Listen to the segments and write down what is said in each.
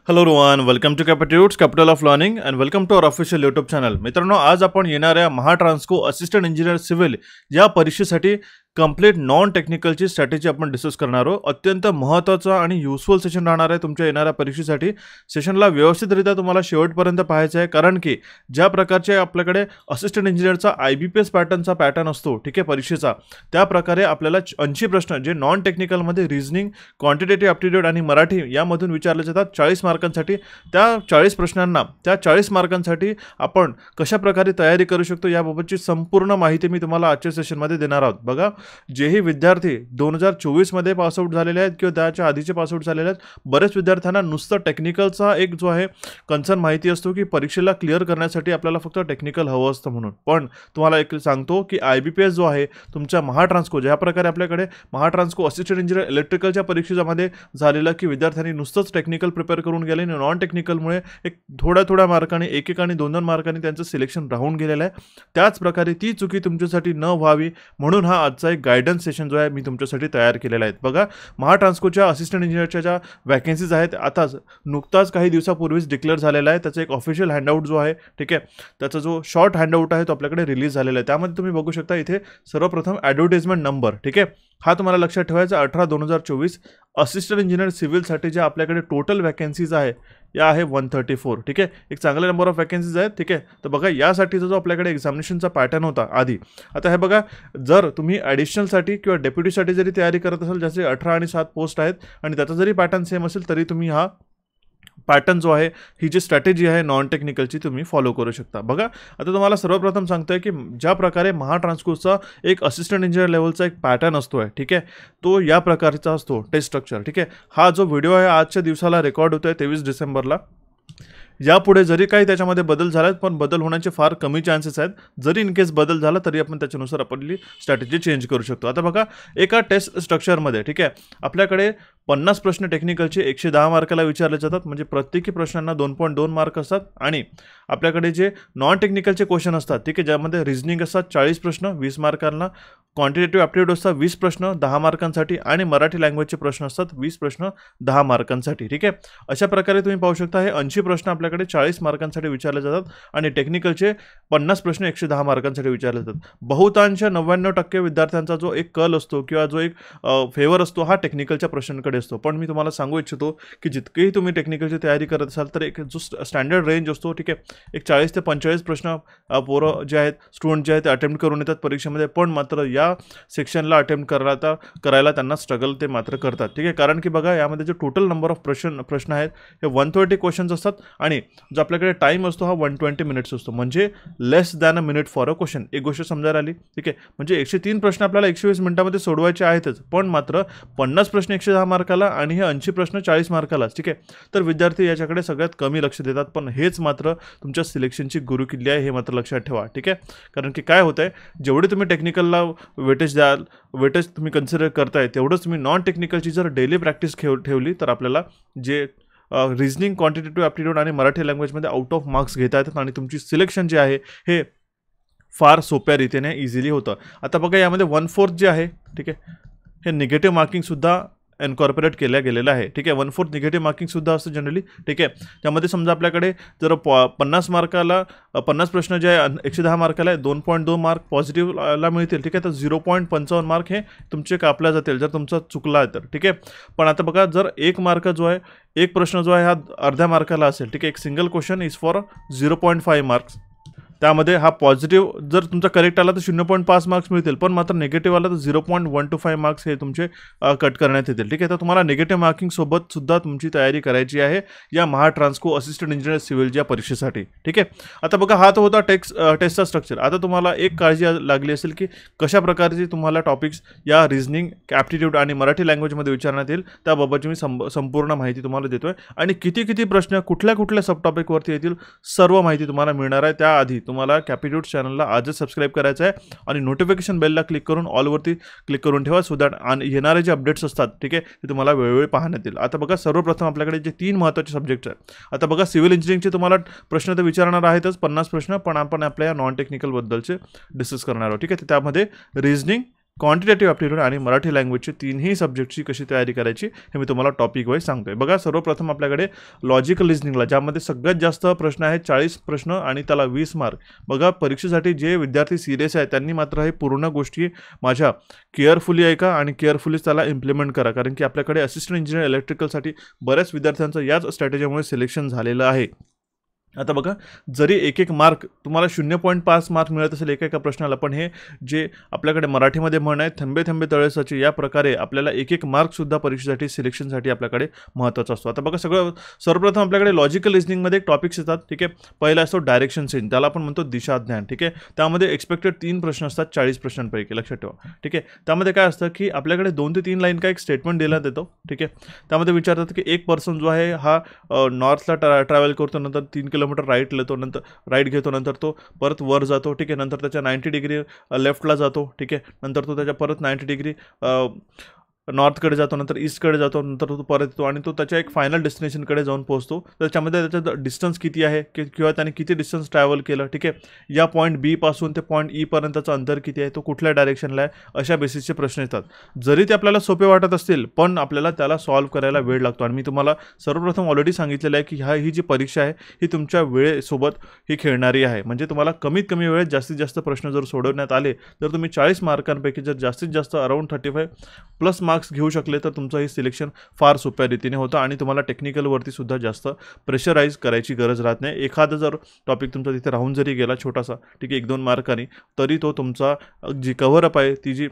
Hello Rohan, welcome to Capitudes capital of learning and welcome to our official YouTube channel. मित्रांनो, आज आपण येणाऱ्या Mahatransco assistant engineer civil या परीक्षेसाठी कंप्लीट नॉन टेक्निकलची स्ट्रॅटेजी आपण डिस्कस करणार आहोत. अत्यंत महत्त्वाचा आणि युजफुल सेशन राहणार आहे तुमच्या येणाऱ्या परीक्षेसाठी. सेशनला व्यवस्थितरित्या तुम्हाला शेवटपर्यंत पाहायचं आहे, कारण की ज्या प्रकारचे आपल्याकडे असिस्टंट इंजिनियरचा IBPS पॅटर्न असतो, ठीक आहे, परीक्षेचा, त्या प्रकारे आपल्याला 80 प्रश्न जे नॉन टेक्निकलमध्ये रिझनिंग, क्वांटिटेटिव्ह ॲप्टिट्यूड आणि मराठी यामधून विचारले जातात 40 मार्कांसाठी. त्या 40 प्रश्नांना, त्या 40 मार्कांसाठी आपण कशा प्रकारे तयारी करू शकतो याबाबतची संपूर्ण माहिती मी तुम्हाला आजच्या सेशनमध्ये देणार आहोत. बघा, जेही विद्यार्थी 2024 मध्ये पासआउट झालेले आहेत किंवा त्याच्या आधीचे पासआउट झालेले आहेत, बरेच विद्यार्थ्यांना नुसतं टेक्निकलचा एक जो आहे कन्सर्न माहिती असतो की परीक्षेला क्लिअर करण्यासाठी आपल्याला फक्त टेक्निकल हवं असतं म्हणून. पण तुम्हाला एक सांगतो की IBPS जो आहे तुमच्या महाट्रान्सको, ज्या प्रकारे आपल्याकडे महाट्रान्सको असिस्टंट इंजिनियर इलेक्ट्रिकलच्या परीक्षेमध्ये झालेलं की विद्यार्थ्यांनी नुसतंच टेक्निकल प्रिपेअर करून गेले, नॉन टेक्निकलमुळे एक थोड्या मार्काने, एक आणि 2 मार्काने त्यांचं सिलेक्शन राहून गेलेलं आहे. त्याच प्रकारे ती चुकी तुमच्यासाठी न व्हावी म्हणून हा आजचा एक गायडन्स सेशन जो आहे मी तुमच्यासाठी तयार केलेला आहे. बघा, महाट्रान्सकोच्या असिस्टंट इंजिनियरच्या ज्या वॅकन्सीज आहेत आताच नुकताच काही दिवसापूर्वीच डिक्लेअर झालेला आहे. त्याचा एक ऑफिशियल हँडआउट जो आहे, ठीक आहे, त्याचा जो शॉर्ट हँडआउट आहे तो आपल्याकडे रिलीज झालेला आहे. त्यामध्ये तुम्ही बघू शकता इथे सर्वप्रथम ॲडव्हर्टाइजमेंट नंबर, ठीक आहे, हा तुम्हाला लक्षात ठेवायचा 18/2024 असिस्टंट इंजिनियर सिव्हिलसाठी ज्या आपल्याकडे टोटल वॅकन्सीज आहे या आहे 134, ठीक आहे, एक चांगले नंबर ऑफ वॅकन्सीज आहेत, ठीक आहे. तर बघा, यासाठीचा जो आपल्याकडे एक्झामिनेशनचा पॅटर्न होता आधी, आता हे बघा, जर तुम्ही ॲडिशनलसाठी किंवा डेप्युटीसाठी जरी तयारी करत असाल, ज्याचे 18 आणि 7 पोस्ट आहेत आणि त्याचा जरी पॅटर्न सेम असेल तरी तुम्ही हा पॅटर्न जो आहे, ही जी स्ट्रॅटेजी आहे नॉन टेक्निकलची, तुम्ही फॉलो करू शकता. बघा, आता तुम्हाला सर्वप्रथम सांगतोय की ज्या प्रकारे महाट्रान्सकोचा एक असिस्टंट इंजिनियर लेवलचा एक पॅटर्न असतो आहे, ठीक आहे, तो या प्रकारचा असतो टेस्ट स्ट्रक्चर, ठीक आहे. हा जो व्हिडिओ आहे आजच्या दिवसाला रेकॉर्ड होतोय 23 डिसेंबरला. यापुढे जरी काही त्याच्यामध्ये बदल झाला, पण बदल होण्याचे फार कमी चान्सेस आहेत. जरी इन केस बदल झाला तरी आपण त्याच्यानुसार आपली स्ट्रॅटेजी चेंज करू शकतो. आता बघा, एका टेस्ट स्ट्रक्चरमध्ये, ठीक आहे, आपल्याकडे 50 प्रश्न टेक्निकलचे 110 मार्काला विचारले जातात, म्हणजे प्रत्येकी प्रश्नांना 2.2 मार्क असतात. आणि आपल्याकडे जे नॉन टेक्निकलचे क्वेश्चन असतात, ठीक आहे, ज्यामध्ये रिझनिंग असतात 40 प्रश्न 20 मार्कांना, क्वांटिटेटिव्ह ॲप्टिट्यूड असतात 20 प्रश्न 10 मार्कांसाठी, आणि मराठी लँग्वेजचे प्रश्न असतात 20 प्रश्न 10 मार्कांसाठी, ठीक आहे. अशा प्रकारे तुम्ही पाहू शकता हे 80 प्रश्न आपल्याकडे 40 मार्कांसाठी विचारले जातात आणि टेक्निकलचे 50 प्रश्न 110 मार्कांसाठी विचारले जातात. बहुतांश 99% विद्यार्थ्यांचा जो एक कल असतो किंवा जो एक फेवर असतो हा टेक्निकलच्या प्रश्नांकडे असतो. पण मी तुम्हाला सांगू इच्छितो की जितकेही तुम्ही टेक्निकलची तयारी करत असाल तर एक जो स्टँडर्ड रेंज असतो, ठीक आहे, एक 40 ते 45 प्रश्न पोरं जे आहेत, स्टुडंट जे आहेत, ते अटेम्प्ट करून येतात परीक्षेमध्ये. पण मात्र या सेक्शनला अटेम्प्ट करायला त्यांना स्ट्रगल ते मात्र करतात, ठीक आहे. कारण की बघा, यामध्ये जे टोटल नंबर ऑफ प्रश्न आहेत हे 130 क्वेश्चन्स असतात आणि जो आपल्याकडे टाईम असतो हा 120 मिनिट्स असतो, म्हणजे less than a minute for a question. एक गोष्ट समजायला आली, ठीक आहे. म्हणजे 103 प्रश्न आपल्याला 120 मिनिटामध्ये सोडवायचे आहेतच, पण मात्र 50 प्रश्न 110 मार्काला आणि हे 80 प्रश्न 40 मार्कालाच, ठीक आहे. तर विद्यार्थी याच्याकडे सगळ्यात कमी लक्ष देतात, पण हेच मात्र तुमच्या सिलेक्शनची गुरुकिल्ली आहे, हे मात्र लक्षात ठेवा, ठीक आहे. कारण की काय होतं आहे, जेवढे तुम्ही टेक्निकलला वेटेज तुम्ही कन्सिडर करताय, तेवढंच तुम्ही नॉन टेक्निकलची जर डेली प्रॅक्टिस ठेवली तर आपल्याला जे रिझनिंग, क्वांटिटेटिव्ह ॲप्टिट्यूड आणि मराठी लँग्वेजमध्ये आउट ऑफ मार्क्स घेता येतात आणि तुमची सिलेक्शन जे आहे हे फार सोप्या रीतीने इझिली होतं. आता बघा, यामध्ये 1/4 जे आहे, ठीक आहे, हे निगेटिव्ह मार्किंगसुद्धा इन्कॉर्पोरेट केल्या गेलेलं आहे, ठीक आहे. 1/4 निगेटिव्ह मार्किंगसुद्धा असतं जनरली, ठीक आहे. त्यामध्ये समजा आपल्याकडे जर 50 मार्काला 50 प्रश्न जे आहे 110 मार्काला आहे, 2.2 मार्क पॉझिटिव्हला मिळतील, ठीक आहे. तर 0.55 मार्क हे तुमचे कापल्या जातील जर तुमचा चुकला आहे तर, ठीक आहे. पण आता बघा, जर एक मार्क जो आहे, एक प्रश्न जो आहे हा अर्ध्या मार्काला असेल, ठीक आहे, एक single question is for 0.5 marks. त्यामध्ये हा पॉझिटिव्ह जर तुमचा करेक्ट आला तर 0.5 मार्क्स मिळतील, पण मात्र निगेटिव्ह आला तर 0.125 मार्क्स हे तुमचे कट करण्यात येतील, ठीक आहे. तर तुम्हाला निगेटिव्ह मार्किंगसोबत सुद्धा तुमची तयारी करायची आहे या महाट्रान्सको असिस्टंट इंजिनियर सिव्हिलच्या परीक्षेसाठी, ठीक आहे. आता बघा, हा तो होता टेस्टचा स्ट्रक्चर. आता तुम्हाला एक काळजी लागली असेल की कशा प्रकारचे तुम्हाला टॉपिक्स या रिझनिंग, ॲप्टिट्यूड आणि मराठी लँग्वेजमध्ये विचारण्यात येईल, त्याबाबतची मी संपूर्ण माहिती तुम्हाला देतोय आणि किती प्रश्न कुठल्या सब टॉपिकवरती येतील सर्व माहिती तुम्हाला मिळणार आहे. त्याआधी तुम्हाला कॅपिट्यूड्स चॅनलला आजच सबस्क्राईब करायचं आहे आणि नोटिफिकेशन बेलला क्लिक करून ऑलवरती क्लिक करून ठेवा, सो दॅट येणारे जे अपडेट्स असतात, ठीक आहे, ते तुम्हाला वेळोवेळी पाहण्यात येईल. आता बघा, सर्वप्रथम आपल्याकडे जे 3 महत्त्वाचे सब्जेक्ट्स आहेत. आता बघा, सिव्हिल इंजिनिअरिंगचे तुम्हाला प्रश्न तर विचारणार आहेतच 50 प्रश्न, पण आपण आपल्या नॉन टेक्निकलबद्दलचे डिस्कस करणार आहोत, ठीक आहे. त्यामध्ये रिझनिंग, क्वांटिटेटिव्ह ॲप्टिट्यूड आणि मराठी लँग्वेजची तिन्ही सब्जेक्टची कशी तयारी करायची हे मी तुम्हाला टॉपिक वाईज सांगतोय. बघा, सर्वप्रथम आपल्याकडे लॉजिकल रिझनिंगला, ज्यामध्ये सगळ्यात जास्त प्रश्न आहेत 40 प्रश्न आणि त्याला 20 मार्क. बघा, परीक्षेसाठी जे विद्यार्थी सिरियस आहेत त्यांनी मात्र हे पूर्ण गोष्टी माझ्या केअरफुली ऐका आणि केअरफुली त्याला इम्प्लिमेंट करा, कारण की आपल्याकडे असिस्टंट इंजिनियर इलेक्ट्रिकलसाठी बऱ्याच विद्यार्थ्यांचं याच स्ट्रॅटेजीमुळे सिलेक्शन झालेलं आहे. आता बघा, जरी एक मार्क तुम्हाला 0.5 मार्क मिळत असेल एका प्रश्नाला, पण हे जे आपल्याकडे मराठीमध्ये म्हण आहे थंबे थंबे तळे साचे, या प्रकारे आपल्याला एक मार्कसुद्धा परीक्षेसाठी सिलेक्शनसाठी आपल्याकडे महत्त्वाचा असतो. आता बघा, सर्वप्रथम आपल्याकडे लॉजिकल रिझनिंगमध्ये एक टॉपिक्स येतात. ठीक आहे, पहिला असतो डायरेक्शन सेन्स, त्याला आपण म्हणतो दिशाज्ञान. ठीक आहे, त्यामध्ये एक्सपेक्टेड 3 प्रश्न असतात 40 प्रश्नांपैकी, लक्षात ठेवा. ठीक आहे, त्यामध्ये काय असतं की आपल्याकडे 2 ते 3 लाईन का एक स्टेटमेंट देण्यात येतो. ठीक आहे, त्यामध्ये विचारतात की एक पर्सन जो आहे हा नॉर्थला ट्रॅव्हल करतो, नंतर 3 किलोमीटर राईट घेतो, नंतर तो परत वर जातो. ठीक आहे, नंतर त्याच्या 90 डिग्री लेफ्टला जातो. ठीक आहे, नंतर तो त्याच्या परत 90 डिग्री नॉर्थकडे जातो, नंतर ईस्टकडे जातो, नंतर तो परत येतो आणि तो त्याच्या एक फायनल डेस्टिनेशनकडे जाऊन पोहोचतो. त्याच्यामध्ये त्याचं डिस्टन्स किती आहे किंवा त्याने किती डिस्टन्स ट्रॅव्हल केलं. ठीक आहे, या पॉईंट बी पासून ते पॉईंट ई पर्यंतचं अंतर किती आहे, तो कुठल्या डायरेक्शनला आहे, अशा बेसिसचे प्रश्न येतात. जरी ते आपल्याला सोपे वाटत असतील, पण आपल्याला त्याला सॉल्व्ह करायला वेळ लागतो. आणि मी तुम्हाला सर्वप्रथम ऑलरेडी सांगितलेलं आहे की ही जी परीक्षा आहे ही तुमच्या वेळेसोबत ही खेळणारी आहे. म्हणजे तुम्हाला कमीत कमी वेळेत जास्तीत जास्त प्रश्न जर सोडवण्यात आले तर तुम्ही 40 मार्कांपैकी जर जास्तीत जास्त अराउंड 35+ मार्क्स घेऊ शकले तर तुमचं हे सिलेक्शन फार सोप्या रीतीने होतं आणि तुम्हाला टेक्निकलवरती सुद्धा जास्त प्रेशराईज करायची गरज राहत नाही. एखादा जर टॉपिक तुमचा तिथे राहून जरी गेला छोटासा, ठीक आहे, 1-2 मार्कांनी, तरी तो तुमचा जी कव्हरअप आहे, ती जी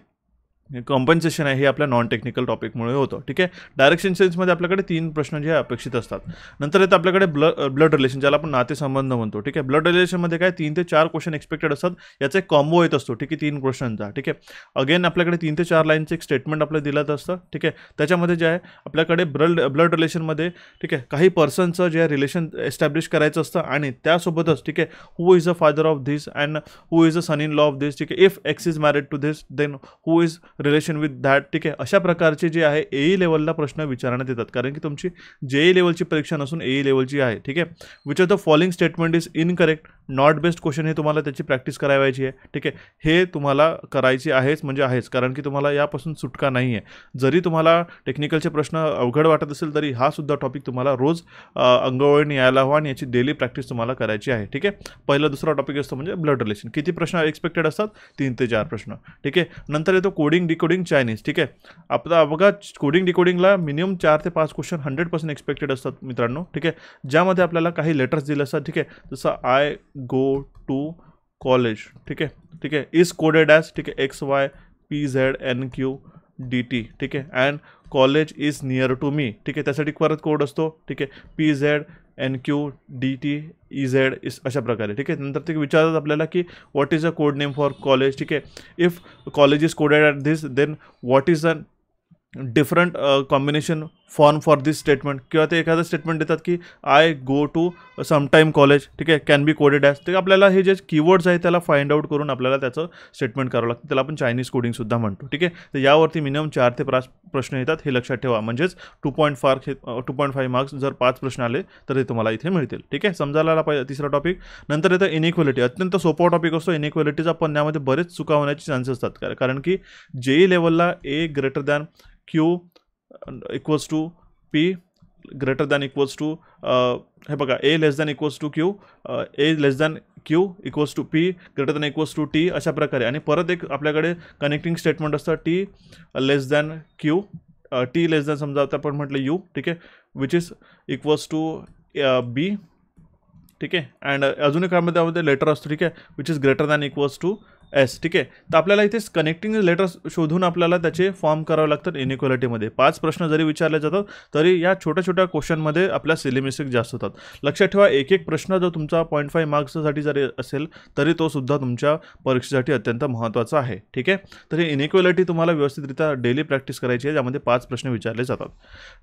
कॉम्पन्सेशन आहे हे आपल्या नॉन टेक्निकल टॉपिकमुळे होतं. ठीक आहे, डायरेक्शन सेन्समध्ये आपल्याकडे 3 प्रश्न जे अपेक्षित असतात. नंतर येतं आपल्याकडे ब्लड रिलेशन, ज्याला आपण नातेसंबंध म्हणतो. ठीक आहे, ब्लड रिलेशनमध्ये काय 3 ते 4 क्वेश्चन एक्सपेक्टेड असतात. याचा एक कॉम्बो येत असतो. ठीक आहे, 3 क्वेश्चनचा. ठीक आहे, अगेन आपल्याकडे 3 ते 4 लाईनचं एक स्टेटमेंट आपल्याला दिलं असतं. ठीक आहे, त्याच्यामध्ये जे आहे आपल्याकडे ब्लड रिलेशनमध्ये, ठीक आहे, काही पर्सनचं जे रिलेशन एस्टॅब्लिश करायचं असतं आणि त्यासोबतच, ठीक आहे, who is a father of this and who is a son in law of this. ठीक आहे, if X is married to this then who is relation with that. ठीक आहे, अशा प्रकारचे जे आहे एई लेवलला प्रश्न विचारण्यात येतात, कारण की तुमची जेई लेवलची परीक्षा नसून एई लेवलची आहे. ठीक आहे, which of the following statement is incorrect, not best question, हे तुम्हाला त्याची प्रॅक्टिस करावायची आहे. ठीक आहे, हे तुम्हाला करायची आहेच म्हणजे आहेच, कारण की तुम्हाला यापासून सुटका नाही आहे. जरी तुम्हाला टेक्निकलचे प्रश्न अवघड वाटत असेल तरी हा सुद्धा टॉपिक तुम्हाला रोज अंगवळणी यायला हवा आणि याची डेली प्रॅक्टिस तुम्हाला करायची आहे. ठीक आहे, पहिला दुसरा टॉपिक असतो म्हणजे ब्लड रिलेशन. किती प्रश्न एक्सपेक्टेड असतात? 3 ते 4 प्रश्न. ठीक आहे, नंतर येतो कोडिंग डिकोडिंग चायनीज. ठीक आहे, आता बघा, कोडिंग डिकोडिंगला मिनिमम 4 ते 5 क्वेश्चन 100% एक्सपेक्टेड असतात मित्रांनो. ठीक आहे, ज्यामध्ये आपल्याला काही लेटर्स दिले असतात. ठीक आहे, जसं आय गो टू कॉलेज. ठीक आहे, ठीक आहे, इज कोडेड ॲज, ठीक आहे, XYPZNQDT. ठीक आहे, and college is near to me. ठीक आहे, त्यासाठी परत कोड असतो. ठीक आहे, PZNQDT EZ अशा प्रकारे. ठीक आहे, नंतर ते विचारतात आपल्याला की what is a code name for college. ठीक आहे, if college is coded at this then what is a different combination form for this statement. किंवा ते एखादं स्टेटमेंट देतात की I go to sometime college. ठीक आहे, कॅन बी कोडेड ॲज. ते आपल्याला हे जे कीवर्ड्स आहेत त्याला फाइंड आउट करून आपल्याला त्याचं स्टेटमेंट करावं लागतं. त्याला आपण चायनीज कोडिंगसुद्धा म्हणतो. ठीक आहे, तर यावरती मिनिमम 4 ते 5 प्रश्न येतात, हे लक्षात ठेवा. म्हणजेच 2.5 मार्क्स जर 5 प्रश्न आले तर ते तुम्हाला इथे मिळतील. ठीक आहे, समजायला पाहिजे. तिसरा टॉपिक नंतर येतं इनइक्वॅलिटी. अत्यंत सोपा टॉपिक असतो इनइक्वॅलिटीचा, पण यामध्ये बरेच चुका होण्याचे चान्सेस असतात, कारण की जेई लेवलला A greater than Q equals to P greater than equals to हे बघा, A less than equals to Q, A less than Q equals to P greater than equals to T, अशा प्रकारे. आणि परत एक आपल्याकडे कनेक्टिंग स्टेटमेंट असतं T less than Q, T less than समजा आता आपण म्हटलं U. ठीक आहे, which is equals to B. ठीक आहे, अँड अजून एक त्यामध्ये लेटर असतो. ठीक आहे, which is greater than equals to S. ठीक आहे, तर आपल्याला इथे कनेक्टिंग लेटर्स शोधून आपल्याला त्याचे फॉर्म करावे लागतात इनइक्वॅलिटीमध्ये. 5 प्रश्न जरी विचारले जातात तरी या छोट्या छोट्या क्वेश्चनमध्ये आपल्या सिली मिस्टेक जास्त होतात. लक्षात ठेवा, एक प्रश्न जर तुमचा 0.5 मार्क्ससाठी जरी असेल तरी तो सुद्धा तुमच्या परीक्षेसाठी अत्यंत महत्त्वाचा आहे. ठीक आहे, तर ही इनइक्वॅलिटी तुम्हाला व्यवस्थितरित्या डेली प्रॅक्टिस करायची आहे, ज्यामध्ये 5 प्रश्न विचारले जातात.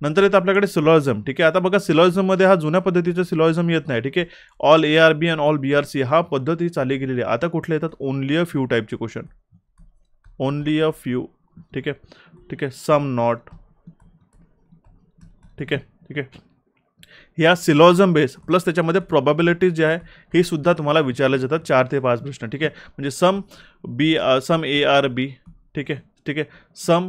नंतर येतं आपल्याकडे सिलॉजिझम. ठीक आहे, आता बघा, सिलॉजिझममध्ये हा जुन्या पद्धतीचा सिलॉजिझम येत नाही. ठीक आहे, all ARB and all BRC हा पद्धती चालली गेलेली आहे. आता कुठले येतात? ओनली अ फ्यू टाइपचे क्वेश्चन, ओनली अ फ्यू. ठीक आहे, ठीक आहे, सम नॉट. ठीक आहे, ठीक आहे, या सिलॉजिझम बेस प्लस त्याच्यामध्ये प्रोबॅबिलिटीज जे आहे हे सुद्धा तुम्हाला विचारले जातात 4 ते 5 प्रश्न. ठीक आहे, म्हणजे सम ARB. ठीक आहे, ठीक आहे, some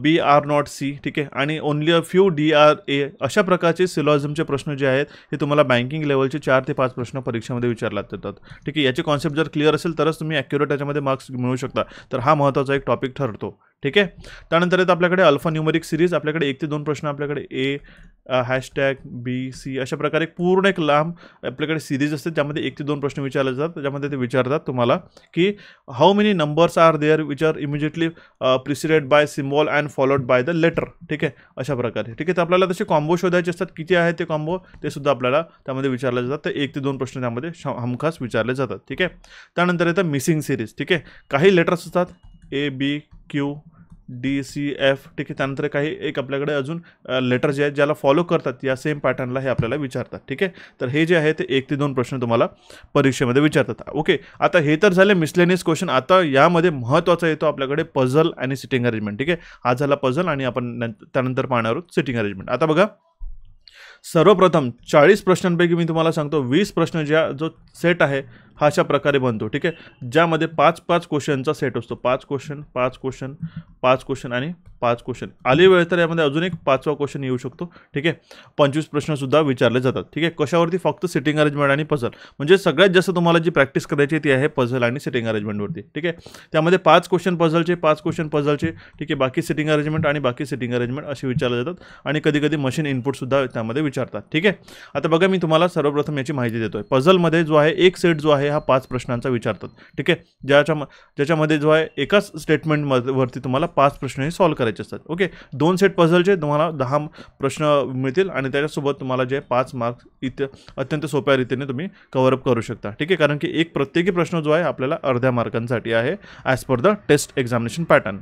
B are not C, ठीक आहे, आणि only a few D are A, अशा प्रकारचे सिलॉजिमचे प्रश्न जे आहेत हे तुम्हाला बँकिंग लेवलचे 4 ते 5 प्रश्न परीक्षेमध्ये विचारले जातात. ठीक आहे, याचे कॉन्सेप्ट जर क्लिअर असेल तरच तुम्ही ॲक्युरेट याच्यामध्ये मार्क्स मिळवू शकता. तर हा महत्त्वाचा एक टॉपिक ठरतो. ठीक आहे, त्यानंतर येतं आपल्याकडे अल्फा न्यूमरिक सिरीज. आपल्याकडे 1 ते 2 प्रश्न आपल्याकडे ए हॅशटॅग बी सी अशा प्रकारे पूर्ण एक लांब आपल्याकडे सिरीज असते, त्यामध्ये 1 ते 2 प्रश्न विचारले जातात. त्याच्यामध्ये ते विचारतात तुम्हाला की how many numbers are there which are immediately preceded by symbol and followed by the letter. ठीक आहे, अशा प्रकारे. ठीक आहे, तर आपल्याला तसे कॉम्बो शोधायचे असतात. किती आहेत ते कॉम्बो ते सुद्धा आपल्याला त्यामध्ये विचारले जातात. तर 1 ते 2 प्रश्न त्यामध्ये हमखास विचारले जातात. ठीक आहे, त्यानंतर येतं मिसिंग सिरीज. ठीक आहे, काही लेटर्स असतात A B Q D C F. ठीक आहे, त्यानंतर काही एक आपल्याकडे अजून लेटर जे आहेत ज्याला फॉलो करतात या सेम पॅटर्नला हे आपल्याला विचारतात. ठीक आहे, तर हे जे आहे ते 1 ते 2 प्रश्न तुम्हाला परीक्षेमध्ये विचारतात. ओके, आता हे तर झाले मिसलेनियस क्वेश्चन. आता यामध्ये महत्त्वाचा येतो आपल्याकडे पझल आणि सिटिंग अरेंजमेंट. ठीक आहे, हा झाला पझल आणि आपण त्यानंतर पाहणार आहोत सिटिंग अरेंजमेंट. आता बघा, सर्वप्रथम 40 प्रश्नांपैकी मी तुम्हाला सांगतो 20 प्रश्न जो सेट आहे हा अशा प्रकारे बनतो. ठीक आहे, ज्यामध्ये 5-5 क्वेश्चनचा सेट असतो. 5 क्वेश्चन 5 क्वेश्चन 5 क्वेश्चन आणि 5 क्वेश्चन. आली वेळ तर यामध्ये अजून एक 5वा क्वेश्चन येऊ शकतो. ठीक आहे, 25 प्रश्नसुद्धा विचारले जातात. ठीक आहे, कशावरती? फक्त सिटिंग अरेंजमेंट आणि पझल. म्हणजे सगळ्यात जास्त तुम्हाला जी प्रॅक्टिस करायची ती आहे पझल आणि सिटिंग अरेंजमेंटवरती. ठीक आहे, त्यामध्ये 5 क्वेश्चन पझलचे 5 क्वेश्चन पझलचे. ठीक आहे, बाकी सिटिंग अरेंजमेंट आणि बाकी सिटिंग अरेंजमेंट असे विचारले जातात आणि कधी कधी मशीन इनपुटसुद्धा त्यामध्ये विचारतात. ठीक आहे, आता बघा मी तुम्हाला सर्वप्रथम याची माहिती देतोय. पझलमध्ये जो आहे एक सेट जो आहे हा 5 प्रश्नांचा विचारतात. ठीक आहे, ज्याच्यामध्ये जो आहे एकाच स्टेटमेंटवरती तुम्हाला 5 प्रश्नही सॉल्व्ह करायचे असतात. ओके, 2 सेट पझलचे तुम्हाला 10 प्रश्न मिळतील आणि त्याच्यासोबत तुम्हाला जे 5 मार्क्स इथे अत्यंत सोप्या रीतीने तुम्ही कव्हरअप करू शकता. ठीक आहे, कारण की एक प्रत्येकी प्रश्न जो आहे आपल्याला अर्ध्या मार्कांसाठी आहे as per the test examination pattern.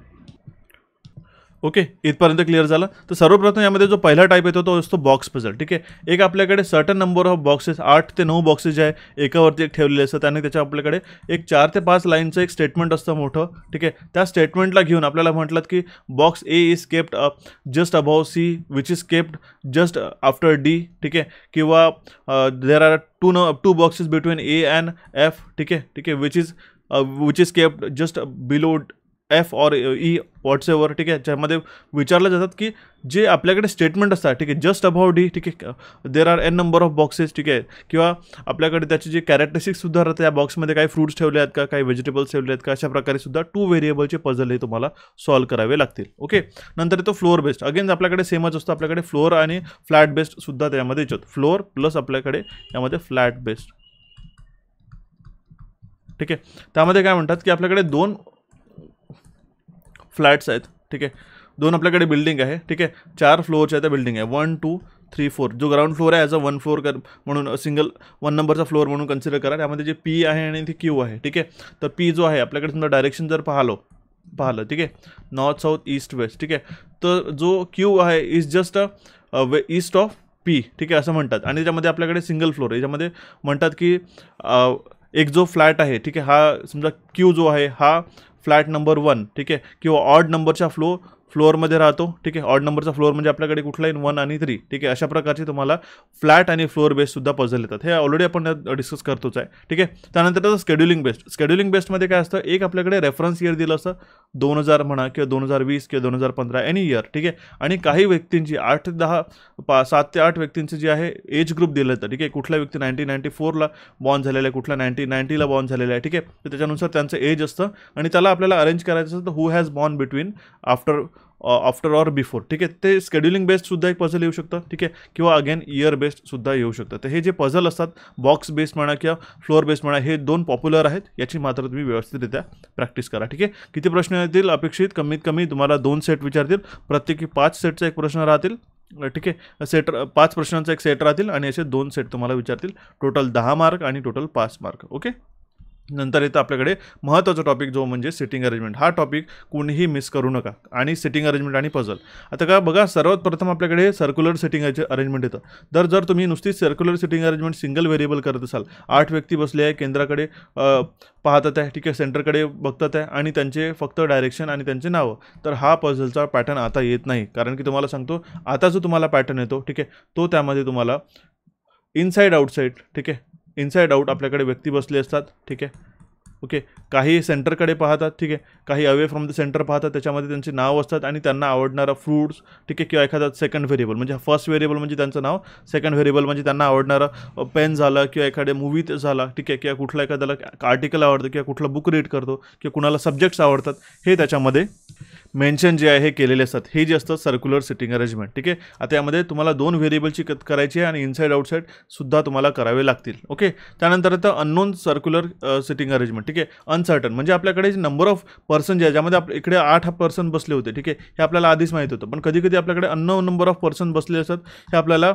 Okay, इथपर्यंत क्लिअर झालं. तर सर्वप्रथम यामध्ये जो पहिला टाईप येतो तो असतो बॉक्स पझल. ठीक आहे, एक आपल्याकडे सर्टन नंबर ऑफ बॉक्सेस 8 ते 9 बॉक्सेस जे आहे एकावरती एक ठेवलेले असतं. त्याने त्याच्या आपल्याकडे एक 4 ते 5 लाईनचं एक स्टेटमेंट असतं मोठं. ठीक आहे, त्या स्टेटमेंटला घेऊन आपल्याला म्हटलं की box A is kept just above C which is kept just after D. ठीक आहे, किंवा there are two boxes between A and F. ठीक आहे, which is kept just below F or E whatsoever. ठीक आहे, ज्यामध्ये विचारलं जातात की जे आपल्याकडे स्टेटमेंट असतात. ठीक आहे, जस्ट अबाउट डी. ठीक आहे, there are N number of boxes. ठीक आहे, किंवा आपल्याकडे त्याची जे कॅरेक्टरिस्टिक्ससुद्धा राहते, या बॉक्समध्ये काही फ्रूट्स ठेवले आहेत का, काही व्हेजिटेबल्स ठेवले आहेत का, अशा प्रकारे सुद्धा 2 व्हेरिएबलचे पझल हे तुम्हाला सॉल्व्ह करावे लागतील. ओके, नंतर येतो फ्लोअर बेस्ड. अगेन आपल्याकडे सेमच असतो. आपल्याकडे फ्लोअर आणि फ्लॅट बेस्ड सुद्धा त्यामध्ये येतो. फ्लोअर प्लस आपल्याकडे यामध्ये फ्लॅट बेस्ड. ठीक आहे, त्यामध्ये काय म्हणतात की आपल्याकडे 2 फ्लॅट्स आहेत. ठीक आहे, 2 आपल्याकडे बिल्डिंग आहे. ठीक आहे, 4 फ्लोअरच्या त्या बिल्डिंग आहे 1 2 3 4. जो ग्राउंड फ्लोअर आहे ॲज अ 1 फ्लोअर म्हणून सिंगल 1 नंबरचा फ्लोअर म्हणून कन्सिडर करा. त्यामध्ये जे पी आहे आणि ती क्यू आहे. ठीक आहे, तर पी जो आहे आपल्याकडे समजा डायरेक्शन जर पाहिलं. ठीक आहे, नॉर्थ साऊथ ईस्ट वेस्ट. ठीक आहे, तर जो क्यू आहे is just east of P. ठीक आहे, असं म्हणतात. आणि त्याच्यामध्ये आपल्याकडे सिंगल फ्लोअर याच्यामध्ये म्हणतात की एक जो फ्लॅट आहे. ठीक आहे, हा समजा क्यू जो आहे हा फ्लॅट नंबर 1. ठीक आहे, किंवा ऑड नंबरच्या फ्लोअरमध्ये राहतो. ठीक आहे, ऑड नंबरचा फ्लोअर म्हणजे आपल्याकडे कुठलाही 1 आणि 3. ठीक आहे, अशा प्रकारचे तुम्हाला फ्लॅट आणि फ्लोअर बेस्डसुद्धा पझल येतात. हे ऑलरेडी आपण डिस्कस करतोच आहे. ठीक आहे, त्यानंतर स्केड्युलिंग बेस्ड. स्केड्युलिंग बेस्डमध्ये काय असतं, एक आपल्याकडे रेफरन्स इयर दिलं असतं 2000 म्हणा किंवा 2020 किंवा 2015 एनी इयर. ठीक आहे, आणि काही व्यक्तींची 8 ते 10 7 ते 8 व्यक्तींचे जे आहे एज ग्रुप दिलं होतं. ठीक आहे, कुठल्या व्यक्ती 1994ला बॉर्न झालेला आहे, कुठला 1990ला बॉर्न झालेला आहे. ठीक आहे, तर त्याच्यानुसार त्यांचं एज असतं आणि त्याला आपल्याला अरेंज करायचं असतं who has born between after or before. ठीक आहे, ते स्केड्युलिंग बेस्ड सुद्धा एक पझल येऊ शकतं. ठीक आहे, किंवा अगेन इयर बेस्ड सुद्धा येऊ शकतं. तर हे जे पझल असतात बॉक्स बेस्ड म्हणा किंवा फ्लोअर बेस्ड म्हणा, हे 2 पॉप्युलर आहेत. याची मात्र तुम्ही व्यवस्थितरित्या प्रॅक्टिस करा. ठीक आहे, किती प्रश्न येतील अपेक्षित? कमीत कमी तुम्हाला 2 सेट विचारतील. प्रत्येकी 5 सेटचा एक प्रश्न राहतील. ठीक आहे, 5 प्रश्नांचा एक सेट राहतील आणि असे 2 सेट तुम्हाला विचारतील. टोटल 10 मार्क आणि टोटल 5 मार्क. ओके, नंतर येतं आपल्याकडे महत्त्वाचा टॉपिक जो म्हणजे सिटिंग अरेंजमेंट. हा टॉपिक कोणीही मिस करू नका. आणि सिटिंग अरेंजमेंट आणि पझल. आता का बघा, सर्वात प्रथम आपल्याकडे सर्क्युलर सिटिंग अरेंजमेंट येतं. जर तुम्ही नुसती circular sitting arrangement single variable करत असाल, 8 व्यक्ती बसले आहे, केंद्राकडे पाहतात आहे. ठीक आहे, सेंटरकडे बघतात आहे आणि त्यांचे फक्त डायरेक्शन आणि त्यांचे नावं, तर हा पझलचा पॅटर्न आता येत नाही. कारण की तुम्हाला सांगतो आता जो तुम्हाला पॅटर्न येतो, ठीक आहे, तो त्यामध्ये तुम्हाला इनसाईड आउटसाईड. ठीक आहे, इनसाईड आउट आपल्याकडे व्यक्ती बसले असतात. ठीक आहे, ओके, काही सेंटरकडे पाहतात, ठीक आहे, काही अवे फ्रॉम द सेंटर पाहतात, त्याच्यामध्ये त्यांचे नाव असतात आणि त्यांना आवडणारा फ्रूट्स, ठीक आहे, किंवा एखादा सेकंड व्हेरिएबल म्हणजे फर्स्ट व्हेरिएबल म्हणजे त्यांचं नाव, सेकंड व्हेरिएबल म्हणजे त्यांना आवडणारं पेन झालं किंवा एखाद्या मूवीत झाला, ठीक आहे, किंवा कुठला एखाद्याला आर्टिकल आवडतं किंवा कुठलं बुक रीड करतो किंवा कुणाला सब्जेक्ट्स आवडतात, हे त्याच्यामध्ये मेन्शन जे आहे हे केलेले असतात. हे जे असतं सर्क्युलर सिटिंग अरेंजमेंट, ठीक आहे. आता यामध्ये तुम्हाला 2 व्हेरिएबलची करायची आहे आणि इनसाईड आउटसाईड सुद्धा तुम्हाला करावे लागतील. ओके, त्यानंतर आता अननोन सर्क्युलर सिटिंग अरेंजमेंट, ठीक आहे. अनसर्टन म्हणजे आपल्याकडे नंबर ऑफ पर्सन जे आहे, ज्यामध्ये इकडे 8 पर्सन बसले होते, ठीक आहे, हे आपल्याला आधीच माहीत होतं, पण कधी कधी आपल्याकडे अननोन नंबर ऑफ पर्सन बसले असतात, हे आपल्याला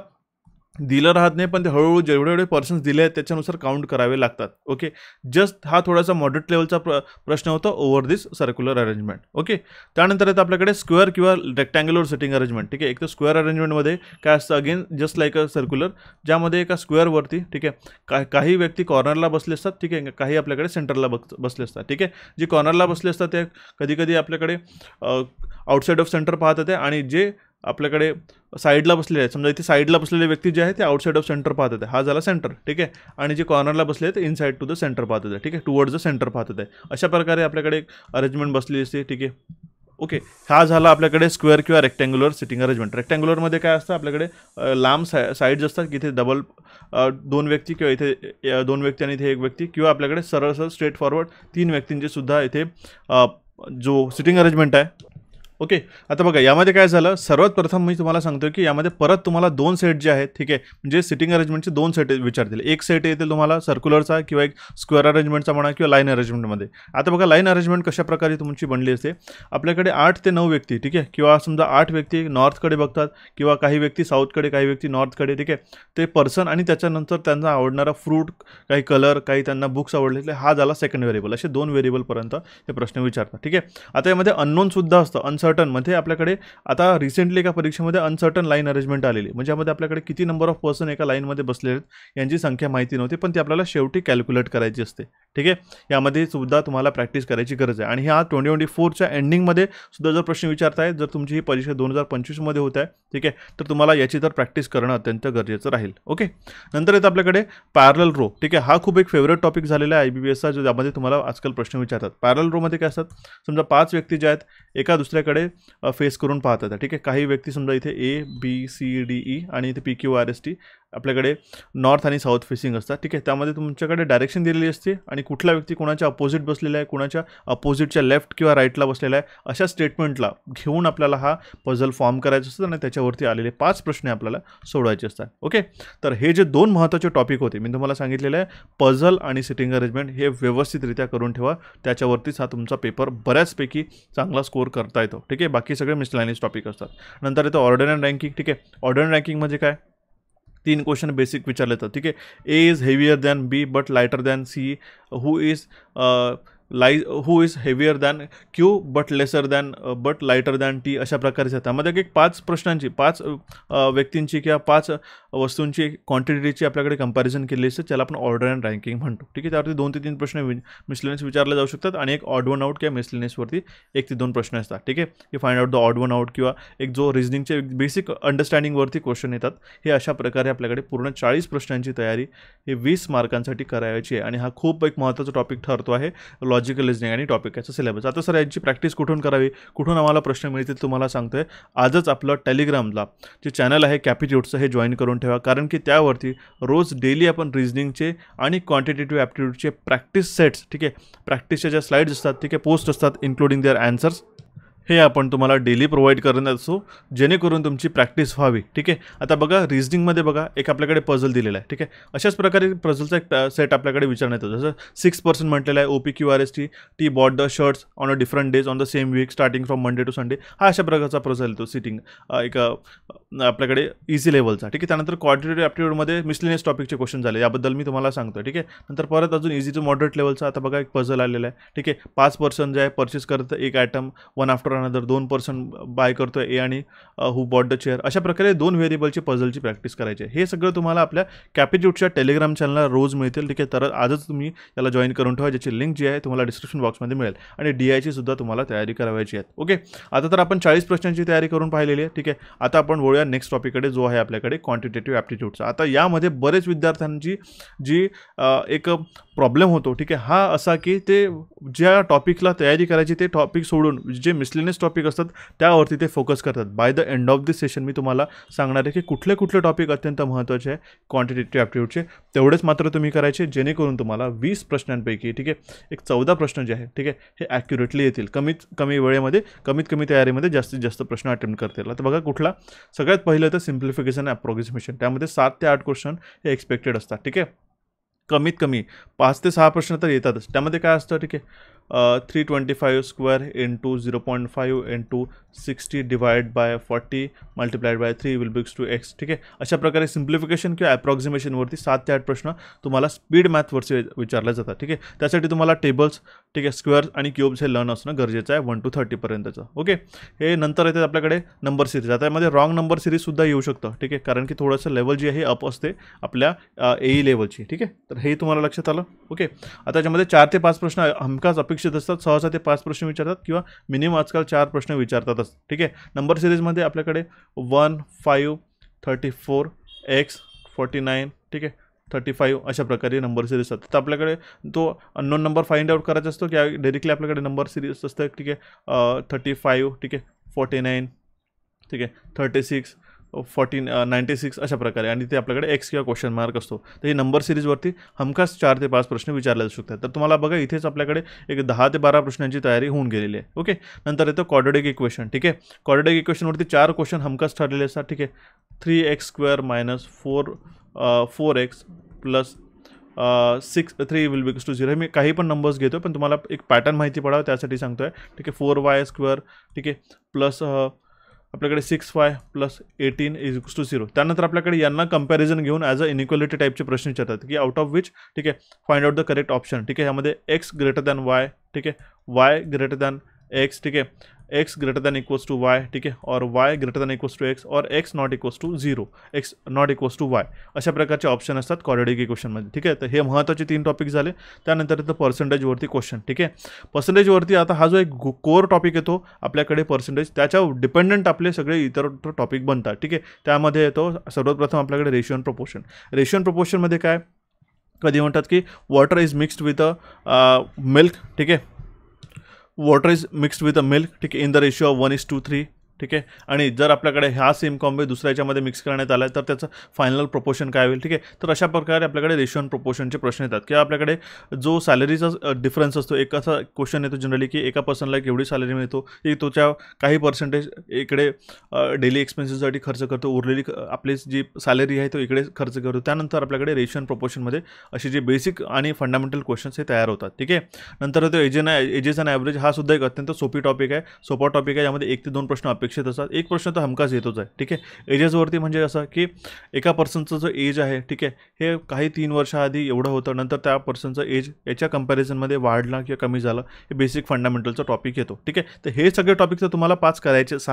दिलं राहत नाही, पण ते हळूहळू जेवढे पर्सन्स दिले आहेत त्याच्यानुसार काउंट करावे लागतात. ओके, जस्ट हा थोडासा मॉडरेट लेवलचा प्रश्न होता ओव्हर दिस सर्क्युलर अरेंजमेंट. ओके, त्यानंतर येतं आपल्याकडे स्क्वेअर किंवा रेक्टँग्युलर सिटिंग अरेंजमेंट, ठीक आहे. एक तर स्क्वेअर अरेंजमेंटमध्ये काय असतं, again just like a circular, ज्यामध्ये एका स्क्वेअरवरती, ठीक आहे, काही व्यक्ती कॉर्नरला बसले असतात, ठीक आहे, काही आपल्याकडे सेंटरला बसले असतात, ठीक आहे. जे कॉर्नरला बसले असतात ते कधी कधी आपल्याकडे आउटसाईड ऑफ सेंटर पाहत होते आणि जे आपल्याकडे साईडला बसलेले आहेत, समजा इथे साईडला बसलेले व्यक्ती जे आहे ते आउटसाईड ऑफ सेंटर पाहत होते, हा झाला सेंटर, ठीक आहे. आणि जे कॉर्नरला बसले ते इनसाईड टू द सेंटर पाहत होते, ठीक आहे, टुवर्ड्स द सेंटर पाहत होते. अशा प्रकारे आपल्याकडे एक अरेंजमेंट बसली असते, ठीक आहे. ओके, हा झाला आपल्याकडे स्क्वेअर किंवा रेक्टँग्युलर सिटिंग अरेंजमेंट. रेक्टँग्युलरमध्ये काय असतं, आपल्याकडे लांब साईड्स असतात, की इथे डबल 2 व्यक्ती किंवा इथे 2 व्यक्ती आणि इथे 1 व्यक्ती, किंवा आपल्याकडे सरळ स्ट्रेट फॉरवर्ड 3 व्यक्तींचे सुद्धा इथे जो सिटिंग अरेंजमेंट आहे. ओके, आता बघा यामध्ये काय झालं, सर्वात प्रथम मी तुम्हाला सांगतो की यामध्ये परत तुम्हाला 2 सेट जे आहेत, ठीक आहे, म्हणजे सिटिंग अरेंजमेंटचे 2 सेट विचारतील. एक सेट येतील तुम्हाला सर्क्युलरचा किंवा एक स्क्वेअर अरेंजमेंटचा म्हणा किंवा लाईन अरेंजमेंटमध्ये. आता बघा लाईन अरेंजमेंट कशा प्रकारे तुमची बनली असते, आपल्याकडे 8 ते 9 व्यक्ती, ठीक आहे, किंवा समजा 8 व्यक्ती नॉर्थकडे बघतात किंवा काही व्यक्ती साऊथकडे, काही व्यक्ती नॉर्थकडे, ठीक आहे. ते पर्सन आणि त्याच्यानंतर त्यांना आवडणारा फ्रूट, काही कलर, काही त्यांना बुक्स आवडले, हा झाला सेकंड व्हेरिएबल. असे 2 व्हेरिएबलपर्यंत हे प्रश्न विचारतात, ठीक आहे. आता यामध्ये अननोन सुद्धा असतं, अनसर्टनमध्ये आपल्याकडे आता रिसेंटली एका परीक्षेमध्ये अनसर्टन लाईन अरेंजमेंट आलेली, म्हणजे यामध्ये आपल्याकडे किती नंबर ऑफ पर्सन एका लाईनमध्ये बसले आहेत यांची संख्या माहिती नव्हती, पण ती आपल्याला शेवटी कॅल्क्युलेट करायची असते, ठीक आहे. यामध्ये सुद्धा तुम्हाला प्रॅक्टिस करायची गरज आहे. आणि ह्या 2024च्या एंडिंगमध्ये सुद्धा जर प्रश्न विचारताय, जर तुमची ही परीक्षा 2025मध्ये होत आहे, ठीक आहे, तर तुम्हाला याची तर प्रॅक्टिस करणं अत्यंत गरजेचं राहील. ओके, नंतर येतं आपल्याकडे पॅरलल रो, ठीक आहे. हा खूप एक फेवरेट टॉपिक झालेला आहे IBPSचा, जो यामध्ये तुम्हाला आजकाल प्रश्न विचारतात. पॅरलल रोमध्ये काय असतात, समजा 5 व्यक्ती ज्या आहेत एका दुसऱ्याकडे फेस करून पाहतात, ठीक आहे. काही व्यक्ती समजा इथे ABCDE आणि इथे PQRST आपल्याकडे नॉर्थ आणि साऊथ फेसिंग असतात, ठीक आहे. त्यामध्ये तुमच्याकडे डायरेक्शन दिलेली असते आणि कुठला व्यक्ती कोणाच्या अपोजिट बसलेला आहे, कोणाच्या अपोजिटच्या लेफ्ट किंवा राईटला बसलेला आहे, अशा स्टेटमेंटला घेऊन आपल्याला हा पझल फॉर्म करायचा असतो आणि त्याच्यावरती आलेले 5 प्रश्न आपल्याला सोडवायचे असतात. ओके, तर हे जे 2 महत्त्वाचे टॉपिक होते मी तुम्हाला सांगितलेलं आहे, पझल आणि सिटिंग अरेंजमेंट, हे व्यवस्थितरित्या करून ठेवा, त्याच्यावरतीच हा तुमचा पेपर बऱ्याचपैकी चांगला स्कोर करता येतो, ठीक आहे. बाकी सगळे मिसलेनियस टॉपिक असतात. नंतर येतं ऑर्डर अँड रँकिंग, ठीक आहे. ऑर्डर अँड रँकिंग म्हणजे काय, 3 क्वेश्चन बेसिक विचारले जातात, ठीक आहे. A is heavier than B but lighter than C, who is heavier than Q but lesser than but lighter than T, अशा प्रकारचे आहेत. त्यामध्ये एक 5 प्रश्नांची 5 व्यक्तींची किंवा 5 वस्तूंची क्वांटिटीची आपल्याकडे कंपॅरिझन केली असते, त्याला आपण ऑर्डर अँड रँकिंग म्हणतो, ठीक आहे. त्यावरती 2 ते 3 प्रश्न मिसलेनियस विचारले जाऊ शकतात आणि एक ऑड वन आउट किंवा मिसलेनियसवरती 1 ते 2 प्रश्न असतात, ठीक आहे. हे find out the odd one out किंवा एक जो रिझनिंगचे बेसिक अंडरस्टँडिंगवरती क्वेश्चन येतात. हे अशा प्रकारे आपल्याकडे पूर्ण 40 प्रश्नांची तयारी हे 20 मार्कांसाठी करायची आहे आणि हा खूप एक महत्त्वाचा टॉपिक ठरतो आहे, लॉजिकल लिझनिंग आणि टॉपिक याचा सिलेबस. आता सर यांची प्रॅक्टिस कुठून करावी, कुठून आम्हाला प्रश्न मिळतील, तुम्हाला सांगतोय आजच आपलं टेलिग्रामला जे चॅनल आहे कॅपिट्यूडचं, हे जॉईन करून ठेवा, कारण की त्यावरती रोज डेली आपण रिझनिंगचे आणि क्वांटिटेटिव्ह ॲप्टिट्यूडचे प्रॅक्टिस सेट्स, ठीक आहे, प्रॅक्टिसच्या ज्या स्लाइड्स असतात, ठीक आहे, पोस्ट असतात इन्क्लुडिंग देअर आन्सर्स, हे आपण तुम्हाला डेली प्रोव्हाइड करण्यात असो, जेणेकरून तुमची प्रॅक्टिस व्हावी, ठीक आहे. आता बघा रिझनिंगमध्ये बघा एक आपल्याकडे पझल दिलेला आहे, ठीक आहे. अशाच प्रकारे पझलचा एक सेट आपल्याकडे विचारण्यात येतो, जसं 6% म्हटलेलं आहे, OPQRST T bought the shirts on a different days on the same week starting from Monday to Sunday, हा अशा प्रकारचा पझल येतो सिटिंग एक आपल्याकडे इझी लेवलचा, ठीक आहे. त्यानंतर क्वांटिटेटिव्ह ॲप्टिट्यूडमध्ये मिसलेनियस टॉपिकचे क्वेश्चन झाले, याबद्दल मी तुम्हाला सांगतो, ठीक आहे. नंतर परत अजून इझी टू मॉडरेट लेवलचा आता बघा एक पझल आलेला आहे, ठीक आहे. 5% जे आहे परचेस करतं एक item one after another 2% buy करतोय ए आणि हू बॉट द चेअर. अशा प्रकारे 2 व्हेरिएबलची पझलची प्रॅक्टिस करायची आहे. हे सगळं तुम्हाला आपल्या कॅपिट्यूडच्या टेलिग्राम चॅनलला रोज मिळतील. ठीक आहे, तर आजच तुम्ही याला जॉईन करून ठेवा, ज्याची लिंक जी आहे तुम्हाला डिस्क्रिप्शन बॉक्समध्ये मिळेल. आणि DIची सुद्धा तुम्हाला तयारी करायची आहे. ओके, आता तर आपण 40 प्रश्नांची तयारी करून पाहिलेली आहे. ठीक आहे, आता आपण वळूया नेक्स्ट टॉपिककडे, जो आहे आपल्याकडे क्वांटिटेटिव्ह ॲप्टिट्यूडचा. आता यामध्ये बरेच विद्यार्थ्यांची जी एक प्रॉब्लेम होतो. ठीक आहे, हा असा की ते ज्या टॉपिकला तयारी करायची ते टॉपिक सोडून जे मिसलेनियस टॉपिक असतात त्यावरती ते फोकस करतात. By the end of this session मी तुम्हाला सांगणार आहे की कुठले कुठले टॉपिक अत्यंत महत्त्वाचे आहे क्वांटिटेटिव्ह ॲप्टिट्यूडचे, तेवढेच मात्र तुम्ही करायचे, जेणेकरून तुम्हाला 20 प्रश्नांपैकी ठीक आहे एक 14 प्रश्न जे आहे ठीक आहे हे ॲक्युरेटली येतील. कमीत कमी वेळेमध्ये कमीत कमी तयारीमध्ये जास्तीत जास्त प्रश्न अटेम्प्ट करता येईल. तर बघा, कुठला सगळ्यात पहिलं तर सिम्प्लिफिकेशन अप्रॉक्सिमेशन. त्यामध्ये 7 ते 8 क्वेश्चन हे एक्सपेक्टेड असतात. ठीक आहे, कमीत कमी 5 ते 6 प्रश्न तर येतातच. त्यामध्ये काय असतं, ठीक आहे, 325 square into 0.5 into 60 divide by 40 multiplied by 3 will बिक्स टू एक्स. ठीक आहे, अशा प्रकारे सिम्प्लिफिकेशन किंवा ॲप्रॉक्सिमेशनवरती 7 ते 8 प्रश्न तुम्हाला स्पीड मॅथवरचे विचारले जातात. ठीक आहे, त्यासाठी तुम्हाला टेबल्स ठीक आहे स्क्वेअर आणि क्यूब्स हे लर्न असणं गरजेचं आहे 1 to 30 पर्यंतचं. ओके, हे नंतर येते आपल्याकडे नंबर सिरीज. आता यामध्ये रॉंग नंबर सिरीजसुद्धा येऊ शकतं. ठीक आहे, कारण की थोडंसं लेवल जी आहे अप असते आपल्या AE लेवलची. ठीक आहे, तर हे तुम्हाला लक्षात आलं. ओके, आता याच्यामध्ये 4 ते 5 प्रश्न हमखास अपेक्षित असतात. 6 ते 5 प्रश्न विचारतात किंवा मिनिमम आजकाल 4 प्रश्न विचारतातच. ठीक आहे, नंबर सिरीजमध्ये आपल्याकडे 1, 5, 34, X, 49 ठीक आहे 35 अशा प्रकारे नंबर सिरीज असतात. तर आपल्याकडे तो अननोन नंबर फाइंड आउट करायचा असतो की डायरेक्टली आपल्याकडे नंबर सिरीज असतं. ठीक आहे, 35 ठीक आहे 49 ठीक आहे 36 96 अशा प्रकारे, आणि ते आपल्याकडे एक्स किंवा क्वेश्चन मार्क असतो. तर ही नंबर सिरीजवरती हमखास 4 ते 5 प्रश्न विचारले जाऊ शकतात. तर तुम्हाला बघा इथेच आपल्याकडे एक 10 ते 12 प्रश्नांची तयारी होऊन गेलेली आहे. ओके, नंतर येतं क्वाड्रॅटिक इक्वेशन. ठीक आहे, क्वाड्रॅटिक इक्वेशनवरती 4 क्वेश्चन हमखास ठरलेले असतात. ठीक आहे, 3x square minus 4x plus 3 will बिक्स टू 0. मी काही पण नंबर्स घेतो, पण तुम्हाला एक पॅटर्न माहिती पडावं त्यासाठी सांगतो आहे. ठीक आहे, 4y स्क्वेअर ठीक आहे प्लस आपल्याकडे 6y प्लस 18 इज टू 0. त्यानंतर आपल्याकडे यांना कंपॅरिझन घेऊन ॲज अ इनइक्वालिटी टाईपचे प्रश्न विचारतात की आउट ऑफ विच ठीक आहे find out the correct option. ठीक आहे, यामध्ये एक्स ग्रेटर दॅन वाय ठीक आहे, वाय ग्रेटर दॅन एक्स ठीक आहे, x greater than equals to y ठीक आहे, और y greater than equals to x, और x not equals to 0, x not equals to y. अशा प्रकारचे ऑप्शन असतात क्वाड्रॅटिक इक्वेशनमध्ये. ठीक आहे, तर हे महत्त्वाचे 3 टॉपिक झाले. त्यानंतर येतं पर्सेंटेजवरती क्वेश्चन. ठीक आहे, पर्सेंटेजवरती आता हा जो एक कोर टॉपिक येतो आपल्याकडे पर्सेंटेज, त्याच्यावर डिपेंडंट आपले सगळे इतर टॉपिक बनतात. ठीक आहे, त्यामध्ये येतो सर्वप्रथम आपल्याकडे ratio and proportion. Ratio and प्रपोर्शनमध्ये काय कधी म्हणतात की water is mixed with milk. ठीक आहे, water is mixed with a milk ठीक आहे इन द रेशिओ ऑफ 1:3. ठीक आहे, आणि जर आपल्याकडे ह्या सेम कॉम्बे दुसऱ्या याच्यामध्ये मिक्स करण्यात आला तर त्याचं फायनल प्रपोर्शन काय होईल. ठीक आहे, तर अशा प्रकारे आपल्याकडे रेशिओ अँड प्रपोर्शनचे प्रश्न येतात किंवा आपल्याकडे जो सॅलरीचा डिफरन्स असतो. एक असा क्वेश्चन येतो जनरली की एका पर्सनला एवढी सॅलरी मिळतो की तोच्या काही पर्सेंटेज इकडे डेली एक्सपेन्सेससाठी खर्च करतो, उरलेली आपली जी सॅलरी आहे तो इकडे खर्च करतो. त्यानंतर आपल्याकडे रेशिओ अँड प्रपोर्शनमध्ये अशी जे बेसिक आणि फंडामेंटल क्वेश्चन्स हे तयार होतात. ठीक आहे, नंतर येतो एजेस अँड ॲव्हरेज. हा सुद्धा एक अत्यंत सोपी टॉपिक आहे, सोपा टॉपिक आहे. यामध्ये 1 ते 2 प्रश्न अपेक्षित असतात. एक प्रश्न तर हमखास येतोच आहे. ठीक आहे, एजेसवरती म्हणजे असं की एका पर्सनचं जो एज आहे ठीक आहे हे काही 3 वर्षाआधी एवढं होतं, नंतर त्या पर्सनचं एज याच्या कंपॅरिझनमध्ये वाढला किंवा कमी झालं, हे बेसिक फंडामेंटलचा टॉपिक येतो. ठीक आहे, तर हे सगळे टॉपिक तर तुम्हाला 6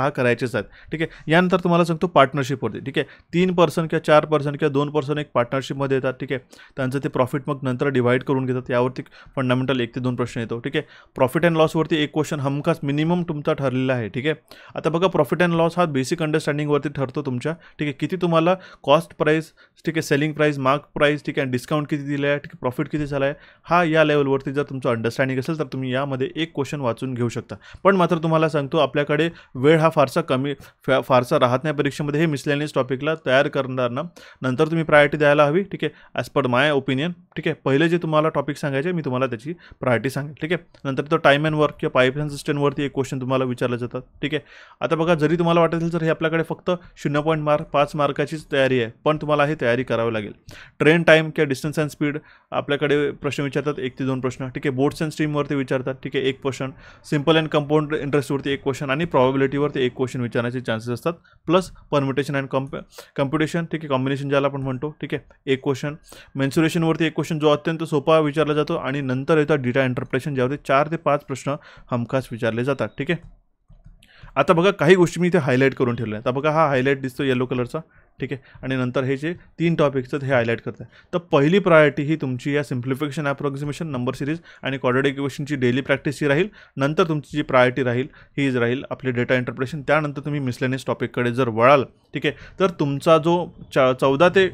करायचेच आहेत. ठीक आहे, यानंतर तुम्हाला सांगतो पार्टनरशिपवरती. ठीक आहे, 3 पर्सन किंवा 4 पर्सन किंवा 2 पर्सन एक पार्टनरशिपमध्ये येतात. ठीक आहे, त्यांचं ते प्रॉफिट मग नंतर डिवाइड करून घेतात. यावरती फंडामेंटल 1 ते 2 प्रश्न येतो. ठीक आहे, प्रॉफिट अँड लॉसवरती एक क्वेश्चन हमखास मिनिमम तुमचा ठरलेला आहे. ठीक आहे, आता बघा प्रॉफिट अँड लॉस हा बेसिक अंडरस्टँडिंगवरती ठरतो तुमच्या. ठीक आहे, किती तुम्हाला कॉस्ट प्राईस ठीक आहे, सेलिंग प्राईस, मार्क प्राईस ठीक आहे, डिस्काउंट किती दिलं आहे, ठीक आहे, प्रॉफिट किती झाला आहे, हा या लेवलवरती जर तुमचं अंडरस्टँडिंग असेल तर तुम्ही यामध्ये एक क्वेश्चन वाचून घेऊ शकता. पण मात्र तुम्हाला सांगतो आपल्याकडे वेळ हा फारसा राहत नाही परीक्षेमध्ये. हे मिसलेनियस टॉपिकला तयार करणारना नंतर तुम्ही प्रायोरिटी द्यायला हवी. ठीक आहे, ॲज पर माय ओपिनियन. ठीक आहे, पहिले जे तुम्हाला टॉपिक सांगायचे मी तुम्हाला त्याची प्रायोरिटी सांगेल. ठीक आहे, नंतर तो टाईम अँड वर्क किंवा पाईपलाईन सिस्टमवरती एक क्वेश्चन तुम्हाला विचारले जातात. ठीक आहे, आता बघा जरी तुम्हाला वाटत असेल तर हे आपल्याकडे फक्त 0.5 मार्काचीच तयारी आहे, पण तुम्हाला ही तयारी करावी लागेल. ट्रेन टाईम किंवा डिस्टन्स अँड स्पीड आपल्याकडे प्रश्न विचारतात 1 ते 2 प्रश्न. ठीक आहे, बोट्स अँड स्ट्रीमवरती विचारतात. ठीक आहे, एक क्वेश्चन. सिम्पल अँड कंपाऊंड इंटरेस्टवरती एक क्वेश्चन आणि प्रॉबिलिटीवरती एक क्वेश्चन विचारण्याचे चान्सेस असतात. प्लस परम्युटेशन अँड कम्प्युटेशन ठीक आहे, कॉम्बिनेशन ज्याला आपण म्हणतो. ठीक आहे, एक क्वेश्चन. मेन्सुरेशनवरती एक क्वेश्चन जो अत्यंत सोपा विचारला जातो, आणि नंतर येतात डेटा इंटरप्रिटेशन ज्यावरती 4 ते 5 प्रश्न हमखास विचारले जातात. ठीक आहे, आता बघा काही गोष्टी मी इथे हायलाईट करून ठेवल्या आहेत. आता बघा हा हायलाईट दिसतो येलो कलरचा, ठीक आहे, आणि नंतर हे जे 3 टॉपिक्स आहेत हे हायलाईट करत आहे. तर पहिली प्रायोरिटी ही तुमची या सिम्प्लिफिकेशन ॲप्रॉक्सिमेशन, नंबर सिरीज आणि क्वाड्रॅटिक इक्वेशनची डेली प्रॅक्टिसची राहील. नंतर तुमची जी प्रायोरिटी राहील ही राहील आपली डेटा इंटरप्रिटेशन. त्यानंतर तुम्ही मिसलेनियस टॉपिककडे जर वळाल, ठीक आहे, तर तुमचा जो 14 ते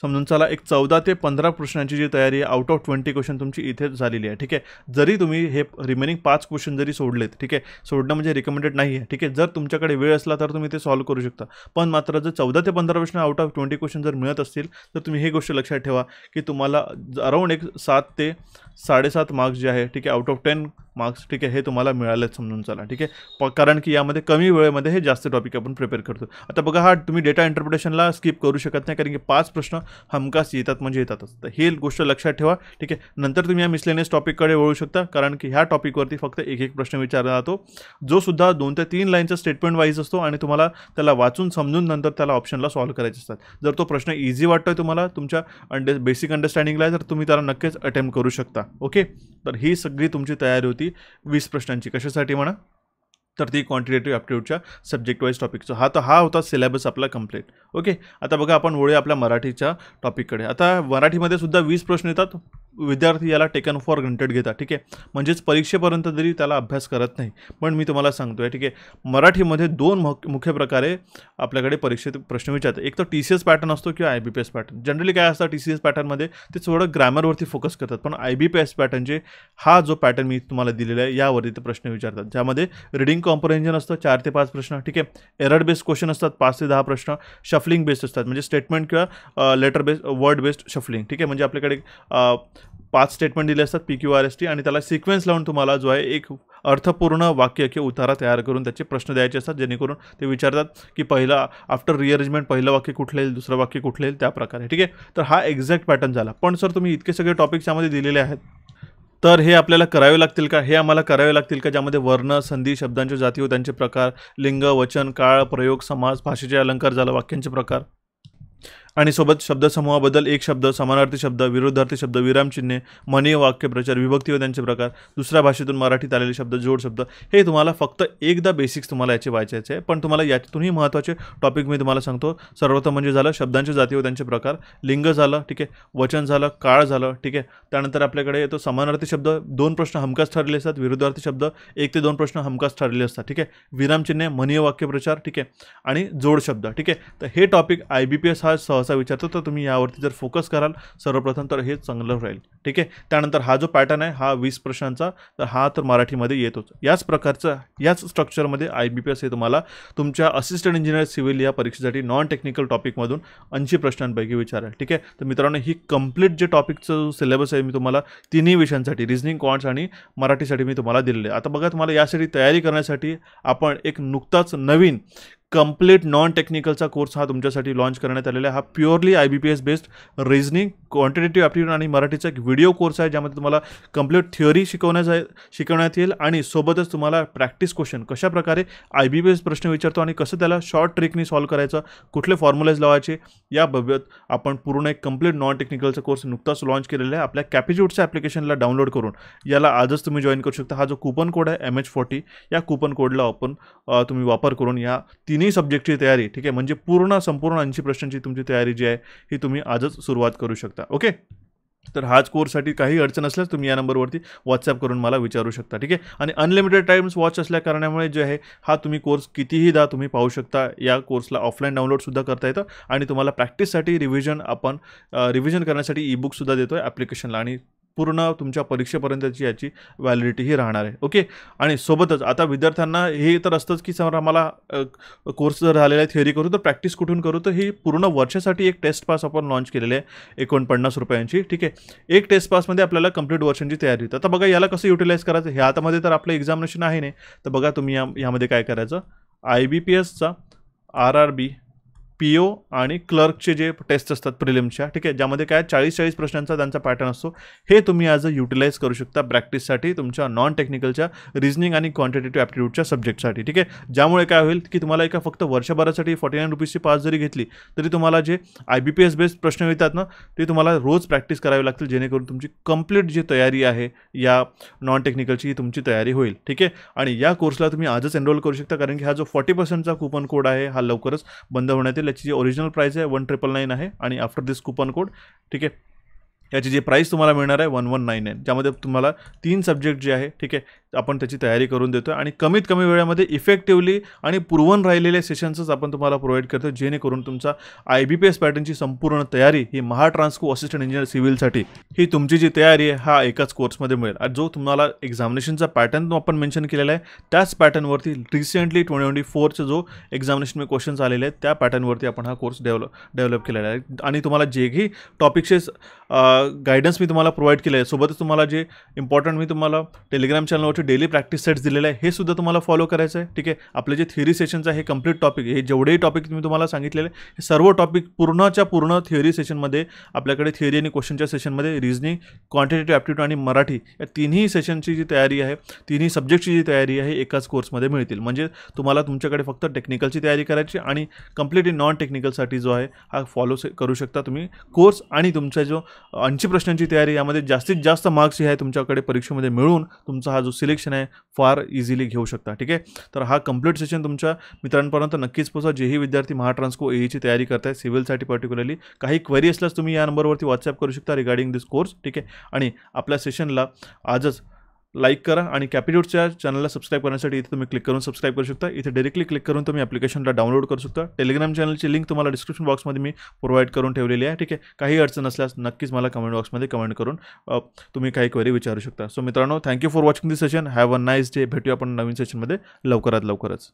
समजून चला एक 14 ते 15 प्रश्नांची जी तयारी आहे, आउट ऑफ 20 क्वेश्चन तुमची इथे झालेली आहे, ठीक आहे. जरी तुम्ही हे रिमेनिंग 5 क्वेश्चन जरी सोडलेत, ठीक आहे, सोडणं म्हणजे रिकमेंडेड नाही आहे, ठीक आहे. जर तुमच्याकडे वेळ असला तर तुम्ही ते सॉल्व्ह करू शकता. पण मात्र जर 14 ते 15 प्रश्न आउट ऑफ 20 क्वेश्चन जर मिळत असतील तर तुम्ही ही गोष्ट लक्षात ठेवा की तुम्हाला अराउंड एक 7 ते 7.5 मार्क्स जे आहे, ठीक आहे, आउट ऑफ 10 मार्क्स, ठीक आहे, हे तुम्हाला मिळालेच समजून चला, ठीक आहे. कारण की यामध्ये कमी वेळेमध्ये हे जास्त टॉपिक आपण प्रिपेअर करतो. आता बघा हा तुम्ही डेटा इंटरप्रिटेशनला स्किप करू शकत नाही कारण की 5 प्रश्न हमखास येतात म्हणजे येतातच. तर ही गोष्ट लक्षात ठेवा, ठीक आहे. नंतर तुम्ही या मिसलेनियस टॉपिककडे वळू शकता कारण की ह्या टॉपिकवरती फक्त एक प्रश्न विचारला जातो जो सुद्धा 2 ते 3 लाईनचा स्टेटमेंट वाईज असतो आणि तुम्हाला त्याला वाचून समजून नंतर त्याला ऑप्शनला सॉल्व्ह करायचे असतात. जर तो प्रश्न इझी वाटतोय तुम्हाला तुमच्या बेसिक अंडरस्टँडिंगला आहे तर तुम्ही त्याला नक्कीच अटेम्प्ट करू शकता. ओके, तर ही सगळी तुमची तयारी होती 20 प्रश्नांची. कशासाठी म्हणा तर ती क्वांटिटेटिव्ह ॲप्टिट्यूडच्या सब्जेक्ट वाईज टॉपिकचा हा होता सिलेबस आपला कंप्लीट. ओके, आता बघा आपण वळूया आपल्या मराठीच्या टॉपिककडे. आता मराठीमध्ये सुद्धा 20 प्रश्न येतात. विद्यार्थी याला टेकन फॉर ग्रंटेड घेतात, ठीक आहे, म्हणजेच परीक्षेपर्यंत जरी त्याला अभ्यास करत नाही. पण मी तुम्हाला सांगतो आहे, ठीक आहे, मराठीमध्ये 2 मुख्य प्रकारे आपल्याकडे परीक्षेत प्रश्न विचारतात. एक तर TCS पॅटर्न असतो किंवा IBPS पॅटर्न. जनरली काय असतं TCS पॅटर्नमध्ये ते थोडं ग्रॅमरवरती फोकस करतात, पण IBPS पॅटर्नचे हा जो पॅटर्न मी तुम्हाला दिलेला आहे यावरती ते प्रश्न विचारतात, ज्यामध्ये रिडिंग कॉम्प्रिहेन्शन असतं 4 ते 5 प्रश्न, ठीक आहे, एरर बेस्ड क्वेश्चन असतात 5 ते 10 प्रश्न, शफलिंग बेस्ड असतात म्हणजे स्टेटमेंट किंवा letter based word based shuffling, ठीक आहे, म्हणजे आपल्याकडे 5 स्टेटमेंट दिले असतात PQRST आणि त्याला सिक्वेन्स लावून तुम्हाला जो आहे एक अर्थपूर्ण वाक्य किंवा उतारा तयार करून त्याचे प्रश्न द्यायचे असतात, जेणेकरून ते विचारतात की पहिला आफ्टर रिअरेंजमेंट पहिलं वाक्य कुठलं येईल, दुसरं वाक्य कुठलं येईल, त्या प्रकारे, ठीक आहे. तर हा एक्झॅक्ट पॅटर्न झाला. पण सर तुम्ही इतके सगळे टॉपिक्स यामध्ये दिलेले आहेत तर हे आपल्याला करावे लागतील का, हे आम्हाला करावे लागतील का, ज्यामध्ये वर्ण, संधी, शब्दांच्या जाती व त्यांचे प्रकार, लिंग, वचन, काळ, प्रयोग, समास, भाषेचे अलंकार झाला, वाक्यांचे प्रकार आणि सोबत शब्दसमूहाबद्दल एक शब्द, समानार्थी शब्द, विरुद्धार्थी शब्द, विरामचिन्हे, म्हणी, वाक्यप्रचार, विभक्ती व त्यांचे प्रकार, दुसऱ्या भाषेतून मराठीत आलेले शब्द, जोड शब्द, हे तुम्हाला फक्त एकदा बेसिक्स तुम्हाला याचे वाचायचे आहे. पण तुम्हाला याच्यातूनही महत्त्वाचे टॉपिक मी तुम्हाला सांगतो. सर्वप्रथम म्हणजे झालं शब्दांच्या जाती व त्यांचे प्रकार, लिंग झालं, ठीक आहे, वचन झालं, काळ झालं, ठीक आहे. त्यानंतर आपल्याकडे येतो समानार्थी शब्द, 2 प्रश्न हमखास ठरलेले असतात, विरुद्धार्थी शब्द 1 ते 2 प्रश्न हमखास ठरलेले असतात, ठीक आहे, विरामचिन्हे, म्हणी, वाक्यप्रचार, ठीक आहे, आणि जोड शब्द, ठीक आहे. तर हे टॉपिक IBPS हा सहसा विचारतो, तर तुम्ही यावरती जर फोकस कराल सर्वप्रथम तर हे चांगलं राहील, ठीक आहे. त्यानंतर हा जो पॅटर्न आहे हा 20 प्रश्नांचा, तर हा तर मराठीमध्ये येतोच. याच प्रकारचं याच स्ट्रक्चरमध्ये IBPS हे तुम्हाला तुमच्या असिस्टंट इंजिनियर सिव्हिल या परीक्षेसाठी नॉन टेक्निकल टॉपिकमधून 80 प्रश्नांपैकी विचारेल, ठीक आहे. तर मित्रांनो ही कंप्लीट जे टॉपिकचं सिलेबस आहे मी तुम्हाला तिन्ही विषयांसाठी रिझनिंग, क्वांट्स आणि मराठीसाठी मी तुम्हाला दिलेले आहे. आता बघा तुम्हाला यासाठी तयारी करण्यासाठी आपण एक नुकताच नवीन कंप्लीट नॉन टेक्निकलचा कोर्स हा तुमच्यासाठी लॉन्च करण्यात आलेला आहे. हा purely IBPS based reasoning, quantitative aptitude आणि मराठीचा एक व्हिडिओ कोर्स आहे, ज्यामध्ये तुम्हाला कंप्लीट थिअरी शिकवण्यात येईल आणि सोबतच तुम्हाला प्रॅक्टिस क्वेश्चन कशाप्रकारे IBPS प्रश्न विचारतो आणि कसं त्याला शॉर्ट ट्रिकनी सॉल्व्ह करायचं, कुठले फॉर्म्युलाज लावायचे, याबाबत आपण पूर्ण एक कंप्लीट नॉन टेक्निकलचा कोर्स नुकताच लॉन्च केलेला आहे. आपल्या कॅपिट्यूडच्या ॲप्लिकेशनला डाउनलोड करून याला आजच तुम्ही जॉईन करू शकता. हा जो कूपन कोड आहे MH40 या कूपन कोडला आपण तुम्ही वापर करून या तिन्ही सब्जेक्टची तयारी, ठीक आहे, म्हणजे संपूर्ण 80 प्रश्नांची तुमची तयारी जी आहे ही तुम्ही आजच सुरुवात करू शकता. ओके, तर हाच कोर्ससाठी काही अडचण असल्यास तुम्ही या नंबरवरती व्हॉट्सॲप करून मला विचारू शकता, ठीक आहे. आणि अनलिमिटेड टाइम्स वॉच असल्या कारणामुळे जे आहे हा तुम्ही कोर्स कितीहीदा तुम्ही पाहू शकता. या कोर्सला ऑफलाईन डाउनलोडसुद्धा करता येतं आणि तुम्हाला प्रॅक्टिससाठी रिव्हिजन करण्यासाठी ईबुकसुद्धा देतो आहे ॲप्लिकेशनला आणि पूर्ण तुमच्या परीक्षेपर्यंतची याची व्हॅलिडिटी ही राहणार आहे. ओके, आणि सोबतच आता विद्यार्थ्यांना हे तर असतंच की सर आम्हाला कोर्स जर झालेला आहे थिअरी करू तर प्रॅक्टिस कुठून करू, तर ही पूर्ण वर्षासाठी एक टेस्ट पास आपण लॉन्च केलेले आहे 49 रुपयांची, ठीक आहे. एक टेस्ट पासमध्ये आपल्याला कंप्लीट वर्षांची तयारी होती. आता बघा याला कसं युटिलाइज करायचं, ह्या हातामध्ये तर आपलं एक्झामिनेशन आहे नाही, तर बघा तुम्ही यामध्ये काय करायचं, IBPSचा RRB PO आणि क्लर्कचे जे टेस्ट असतात प्रिलिम्सच्या, ठीक आहे, ज्यामध्ये काय 40 प्रश्नांचा त्यांचा पॅटर्न असतो. हे तुम्ही ॲज अ युटिलाइज करू शकता प्रॅक्टिससाठी तुमच्या नॉन टेक्निकलच्या रिझनिंग आणि क्वांटिटेटिव्ह ॲप्टिट्यूडच्या सब्जेक्टसाठी, ठीक आहे. ज्यामुळे काय होईल की तुम्हाला एका फक्त वर्षभरासाठी 49 रुपीजची पास जरी घेतली तरी तुम्हाला जे IBPS बेस्ड प्रश्न येतात ना ते तुम्हाला रोज प्रॅक्टिस करावे लागतील, जेणेकरून तुमची कंप्लीट जी तयारी आहे या नॉन टेक्निकलची तुमची तयारी होईल, ठीक आहे. आणि या कोर्सला तुम्ही आजच एनरोल करू शकता, कारण की हा जो 40%चा कुपन कोड आहे हा लवकरच बंद होण्यात येईल. याची जी ओरिजिनल प्राइस आहे 1999 आहे आणि आफ्टर दिस कुपन कोड, ठीक आहे, याची जी प्राईस तुम्हाला मिळणार आहे 1199, ज्यामध्ये तुम्हाला 3 सब्जेक्ट जे आहे, ठीक आहे, आपण त्याची तयारी करून देतो आणि कमीत कमी वेळामध्ये इफेक्टिव्हली आणि पुरवून राहिलेले सेशन्सच आपण तुम्हाला प्रोव्हाइड करतो, जेणेकरून तुमचा IBPS पॅटर्नची संपूर्ण तयारी ही महाट्रान्सको असिस्टंट इंजिनियर सिव्हिलसाठी ही तुमची जी तयारी आहे हा एकाच कोर्समध्ये मिळेल. आणि जो तुम्हाला एक्झामिनेशनचा पॅटर्न आपण मेन्शन केलेला आहे त्याच पॅटर्नवरती रिसेंटली 2024चा जो एक्झामिनेशन में क्वेश्चन्स आलेले आहेत त्या पॅटर्नवरती आपण हा कोर्स डेव्हलप केलेला आहे. आणि तुम्हाला जेही टॉपिकचे गायडन्स मी तुम्हाला प्रोव्हाइड केलं आहे, सोबतच तुम्हाला जे इम्पॉर्टंट मी तुम्हाला टेलिग्राम चॅनलवरती डेली प्रॅक्टिस सेट्स दिलेले आहे हे सुद्धा तुम्हाला फॉलो करायचं आहे, ठीक आहे. आपले जे थिअरी सेशन्स आहे हे कंप्लीट टॉपिक, हे जेवढेही टॉपिक मी तुम्हाला सांगितलेले हे सर्व टॉपिक पूर्णच्या पूर्ण थिअरी सेशनमध्ये आपल्याकडे थिअरी आणि क्वेश्चनच्या सेशनमध्ये रिझनिंग, क्वांटिटेटिव्ह ॲप्टिट्यूड आणि मराठी या तिन्ही सेशनची जी तयारी आहे, तिन्ही सब्जेक्टची जी तयारी आहे एकाच कोर्समध्ये मिळतील. म्हणजे तुम्हाला तुमच्याकडे फक्त टेक्निकलची तयारी करायची आणि कम्प्लिटली नॉन टेक्निकलसाठी जो आहे हा फॉलो करू शकता तुम्ही कोर्स. आणि तुमचा जो 80 प्रश्नांची तयारी यामध्ये जास्तीत जास्त मार्क्स जे आहे तुमच्याकडे परीक्षेमध्ये मिळून तुमचा हा जो सिलेक्शन आहे फार इझिली घेऊ शकता, ठीक आहे. तर हा कंप्लीट सेशन तुमच्या मित्रांपर्यंत नक्कीच पोहोचा, जेही विद्यार्थी महाट्रान्सको AEची तयारी करताय सिव्हिलसाठी पर्टिक्युलरली. काही क्वेरी असल्यास तुम्ही या नंबरवरती व्हॉट्सअप करू शकता रिगार्डिंग दिस कोर्स, ठीक आहे. आणि आपल्या सेशनला आजच लाईक करा आणि कॅपिट्यूडच्या चॅनलला सबस्क्राईब करण्यासाठी इथे तुम्ही क्लिक करून सबस्क्राईब करू शकता. इथे डायरेक्टली क्लिक करून तुम्ही ॲप्लिकेशनला डाउनलोड करू शकता. टेलिग्राम चॅनलची लिंक तुम्हाला डिस्क्रिप्शन बॉक्समध्ये मी प्रोव्हाइड करून ठेवलेली आहे, ठीक आहे. काही अडचण असल्यास नक्कीच मला कमेंट बॉक्समध्ये कमेंट करून तुम्ही काही क्वेरी विचारू शकता. सो मित्रांनो, thank you for watching this session. Have a nice day. भेटूया आपण नवीन सेशनमध्ये लवकरात लवकरच.